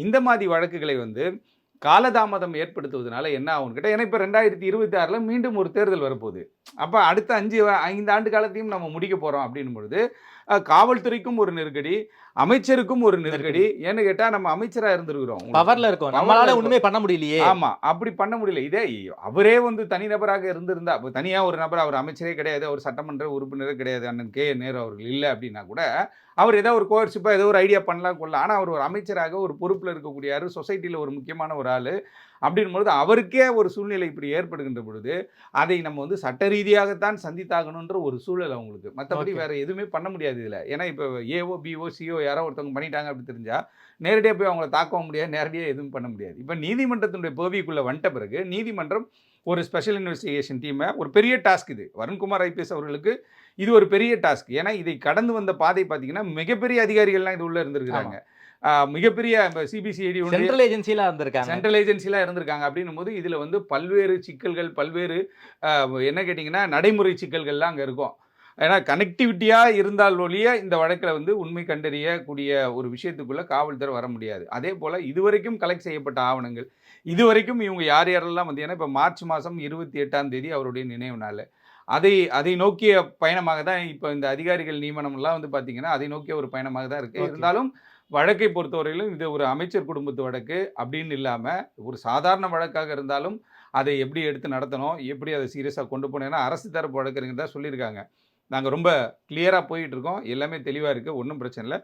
இந்த மாதிரி வழக்குகளை வந்து காலதாமதம் ஏற்படுத்துவதனால என்ன ஆகும்னு கேட்டால், ஏன்னா இப்போ 2026ல் மீண்டும் ஒரு தேர்தல் வரப்போகுது. அப்போ அடுத்த 5 ஆண்டு காலத்தையும் நம்ம முடிக்க போகிறோம் அப்படின்னும் பொழுது, காவல்துறைக்கும் ஒரு நெருக்கடி, அமைச்சருக்கும் ஒரு நெருக்கடி. ஏன்னு கேட்டால் நம்ம அமைச்சராக இருந்திருக்கிறோம். பவர்ல இருக்கும். நம்மளால ஒண்ணுமே பண்ண முடியலையே. ஆமா. அப்படி பண்ண முடியல. இதே அவரே வந்து தனிநபராக இருந்திருந்தா, தனியா ஒரு நபர் அவர் அமைச்சரே கிடையாது, அவர் சட்டமன்ற உறுப்பினரே கிடையாது, அண்ணன் கே.என். நேரு அவர்கள் இல்ல அப்படின்னா கூட, அவர் ஏதோ ஒரு கோர்ஷிப்பா ஏதோ ஒரு ஐடியா பண்ணலாம் கொள்ளலாம். ஆனா அவர் ஒரு அமைச்சராக ஒரு பொறுப்புல இருக்கக்கூடியாரு, சொசைட்டில ஒரு முக்கியமான ஒரு ஆளு. அப்படின்பொழுது அவருக்கே ஒரு சூழ்நிலை இப்படி ஏற்படுகின்ற பொழுது, அதை நம்ம வந்து சட்ட ரீதியாகத்தான் சந்தித்தாகணுன்ற ஒரு சூழல் அவங்களுக்கு. மத்தபடி வேற எதுவுமே பண்ண முடியாது இதுல. ஏன்னா இப்ப ஏஓ, பிஓ, சிஓ யாரோ ஒருத்தவங்க பண்ணிட்டாங்க அப்படி தெரிஞ்சா, நேரடியா போய் அவங்கள தாக்கவும் முடியாது, நேரடியா எதுவும் பண்ண முடியாது. இப்ப நீதிமன்றத்தினுடைய பர்வியூக்குள்ள வந்துட்ட பிறகு, நீதிமன்றம் ஒரு ஸ்பெஷல் இன்வெஸ்டிகேஷன் டீம ஒரு பெரிய டாஸ்க் இது. வருண்குமார் ஐபிஎஸ் அவர்களுக்கு இது ஒரு பெரிய டாஸ்க். ஏன்னா இதை கடந்து வந்த பாதை பார்த்தீங்கன்னா, மிகப்பெரிய அதிகாரிகள்லாம் இது உள்ள இருந்திருக்கிறாங்க. மிகப்பெரிய சிபிசிஐடி சென்ட்ரல் ஏஜென்சில இருந்திருக்காங்க. சென்ட்ரல் ஏஜென்சிலாம் இருந்திருக்காங்க. அப்படின்னும்போது இதுல வந்து பல்வேறு சிக்கல்கள், பல்வேறு என்ன கேட்டீங்கன்னா, நடைமுறை சிக்கல்கள்லாம் அங்க இருக்கும். ஏன்னா கனெக்டிவிட்டியா இருந்தால் ஒழிய இந்த வழக்கில் வந்து உண்மை கண்டறியக்கூடிய ஒரு விஷயத்துக்குள்ள காவல்துறை வர முடியாது. அதே போல இதுவரைக்கும் கலெக்ட் செய்யப்பட்ட ஆவணங்கள், இதுவரைக்கும் இவங்க யார் யாரெல்லாம் வந்து, ஏன்னா இப்போ மார்ச் மாதம் 28ஆம் தேதி அவருடைய நினைவு நாள். அதை அதை நோக்கிய பயணமாக தான் இப்போ இந்த அதிகாரிகள் நியமனம்லாம் வந்து பார்த்தீங்கன்னா, அதை நோக்கிய ஒரு பயணமாக தான் இருக்கு. இருந்தாலும் வழக்கை பொறுத்தவரையிலும் இது ஒரு அமைச்சர் குடும்பத்து வழக்கு அப்படின்னு இல்லாம, ஒரு சாதாரண வழக்காக இருந்தாலும் அதை எப்படி எடுத்து நடத்தணும், எப்படி அதை சீரியஸா கொண்டு போணும். ஏன்னா அரசு தரப்பு வழக்கறிஞர் தான் சொல்லியிருக்காங்க. நாங்க ரொம்ப கிளியரா போயிட்டு இருக்கோம். எல்லாமே தெளிவா இருக்கு. ஒண்ணும் பிரச்சனை இல்ல.